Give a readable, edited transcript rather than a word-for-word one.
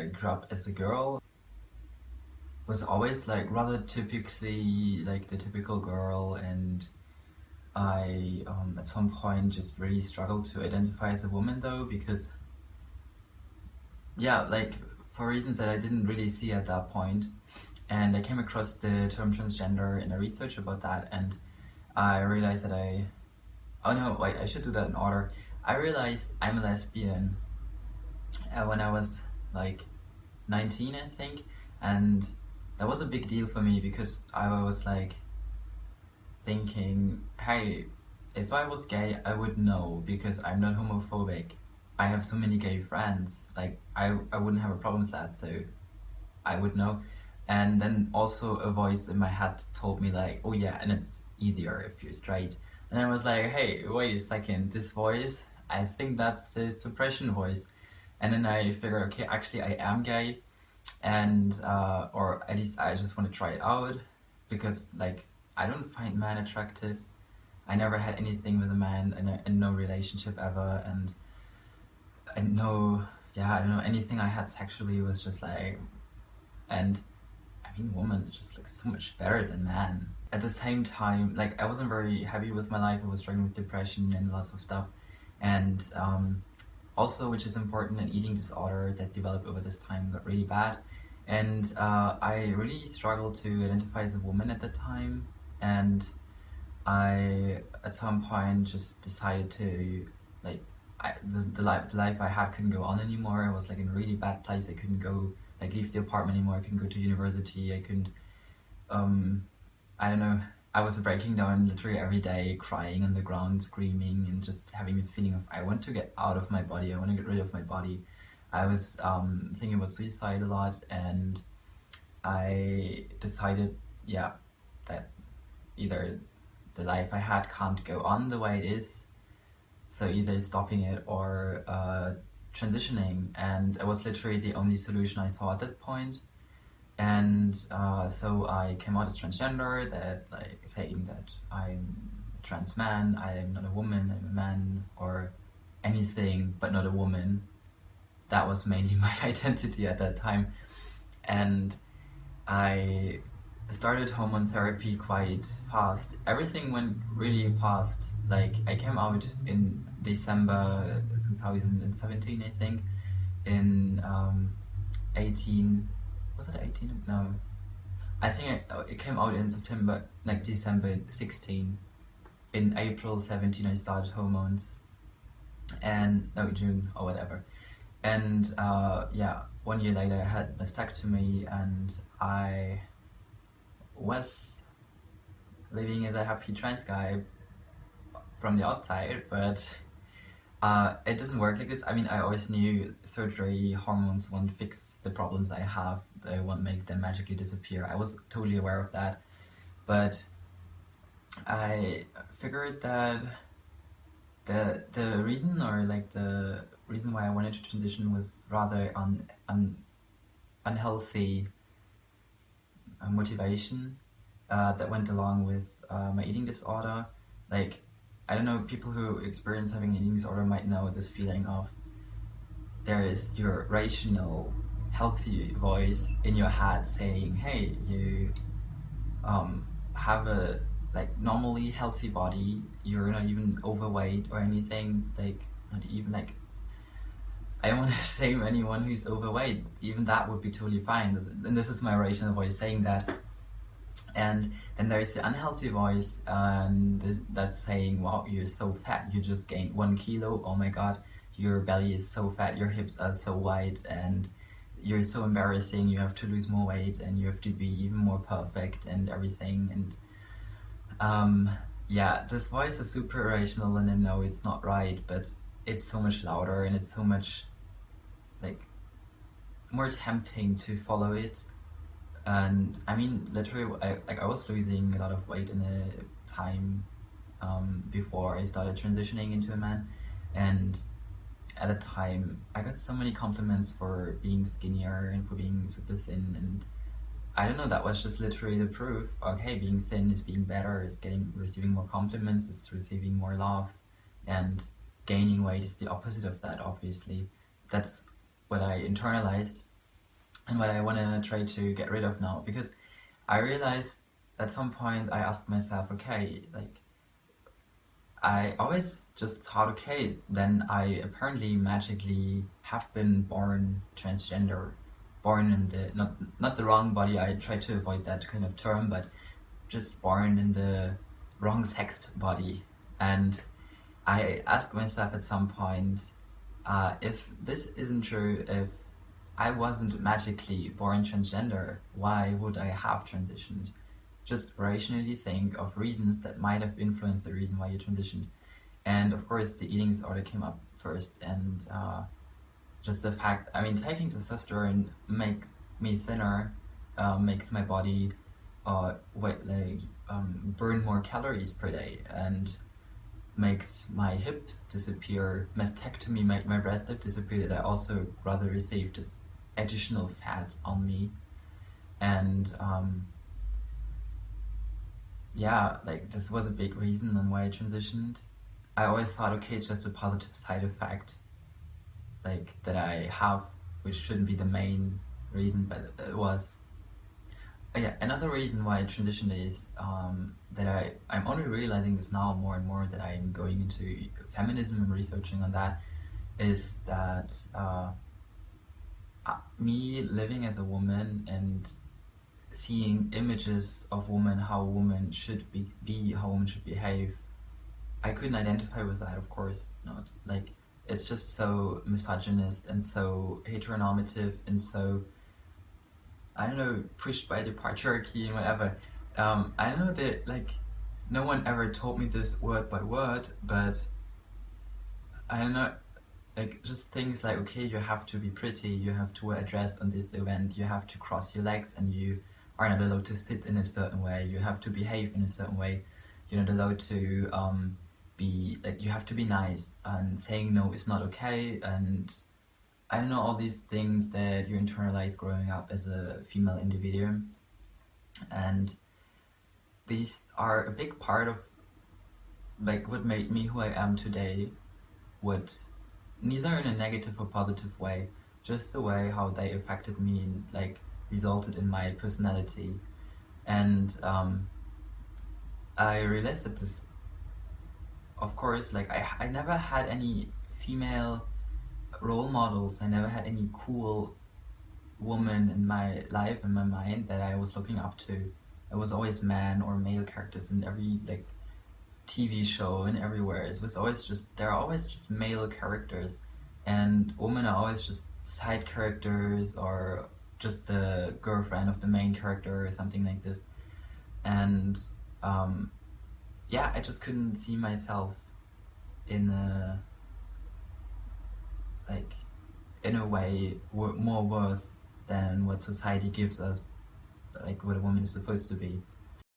grew up as a girl, was always like rather typically like the typical girl, and I at some point just really struggled to identify as a woman though, because yeah, like for reasons that I didn't really see at that point. And I came across the term transgender in a research about that, and I realized that oh no, wait, I should do that in order. I realized I'm a lesbian when I was like 19, I think, and that was a big deal for me because I was like thinking, hey, if I was gay, I would know because I'm not homophobic. I have so many gay friends, like I wouldn't have a problem with that, so I would know. And then also a voice in my head told me like, oh yeah, and it's easier if you're straight. And I was like, hey, wait a second, this voice, I think that's the suppression voice. And then I figured, okay, actually I am gay, and or at least I just want to try it out, because like I don't find men attractive. I never had anything with a man, and no relationship ever, and no, yeah, I don't know, anything I had sexually was just like, and I mean, woman just looks so much better than man. At the same time, like I wasn't very happy with my life. I was struggling with depression and lots of stuff, and also, which is important, an eating disorder that developed over this time got really bad, and I really struggled to identify as a woman at the time, and I at some point just decided to like the life I had couldn't go on anymore. I was like in a really bad place. I couldn't go like leave the apartment anymore. I couldn't go to university. I couldn't I don't know, I was breaking down literally every day, crying on the ground, screaming, and just having this feeling of I want to get out of my body, I want to get rid of my body. I was thinking about suicide a lot, and I decided, yeah, that either the life I had can't go on the way it is, so either stopping it or transitioning, and it was literally the only solution I saw at that point. And so I came out as transgender, that like saying that I'm a trans man, I'm not a woman, I'm a man, or anything but not a woman. That was mainly my identity at that time. And I started hormone therapy quite fast. Everything went really fast. Like I came out in December 2017, I think. In 18, was it 18? No, I think it came out in September, like December 16. In April 17 I started hormones, and no, June or whatever. And yeah, 1 year later I had mastectomy, and I was living as a happy trans guy from the outside, but it doesn't work like this. I mean, I always knew surgery, hormones won't fix the problems I have. They won't make them magically disappear. I was totally aware of that. But I figured that the reason, or like the reason why I wanted to transition was rather unhealthy motivation that went along with my eating disorder. Like, I don't know, people who experience having an eating disorder might know this feeling of there is your rational, healthy voice in your head saying, hey, you have a like normally healthy body, you're not even overweight or anything, like not even like, I don't want to shame anyone who's overweight, even that would be totally fine, and this is my rational voice saying that. And then there's the unhealthy voice, and that's saying, wow, you're so fat, you just gained 1 kilo, oh my god, your belly is so fat, your hips are so wide, and you're so embarrassing, you have to lose more weight, and you have to be even more perfect and everything. And yeah, this voice is super irrational, and I know it's not right, but it's so much louder, and it's so much like more tempting to follow it. And I mean, literally, I was losing a lot of weight in a time before I started transitioning into a man, and at the time I got so many compliments for being skinnier and for being super thin, and I don't know, that was just literally the proof. Okay, being thin is being better, is receiving more compliments, is receiving more love, and gaining weight is the opposite of that, obviously. That's what I internalized. and what I want to try to get rid of now. Because I realized at some point I asked myself, okay, like I always just thought, okay, then I apparently magically have been born transgender, born in the not the wrong body. I try to avoid that kind of term, but just born in the wrong sexed body. And I asked myself at some point, if this isn't true, if I wasn't magically born transgender, why would I have transitioned? Just rationally think of reasons that might have influenced the reason why you transitioned. And of course, the eating disorder came up first, and just the fact, I mean, taking testosterone makes me thinner, makes my body burn more calories per day, and makes my hips disappear. Mastectomy made my breast tip disappear, that I also rather received this additional fat on me. And yeah, like this was a big reason on why I transitioned. I always thought, okay, it's just a positive side effect, like that I have, which shouldn't be the main reason, but it was. Yeah, another reason why I transitioned is that I'm only realizing this now more and more, that I'm going into feminism and researching on that, is that me living as a woman and seeing images of women, how women should be, how women should behave, I couldn't identify with that, of course not. Like, it's just so misogynist and so heteronormative and so, I don't know, pushed by the patriarchy and whatever. I know that, like, no one ever told me this word by word, but I don't know, like, just things like, okay, you have to be pretty, you have to wear a dress on this event, you have to cross your legs, and you are not allowed to sit in a certain way, you have to behave in a certain way, you're not allowed to be, like, you have to be nice, and saying no is not okay, and I don't know, all these things that you internalize growing up as a female individual. And these are a big part of, like, what made me who I am today. What, neither in a negative or positive way, just the way how they affected me and, like, resulted in my personality. And I realized that this, of course, like, I never had any female role models. I never had any cool woman in my life, in my mind, that I was looking up to. It was always man or male characters in every, like, TV show and everywhere. It was always just, there are always just male characters, and women are always just side characters or just the girlfriend of the main character or something like this. And yeah, I just couldn't see myself in a, like, in a way more worth than what society gives us, like what a woman is supposed to be.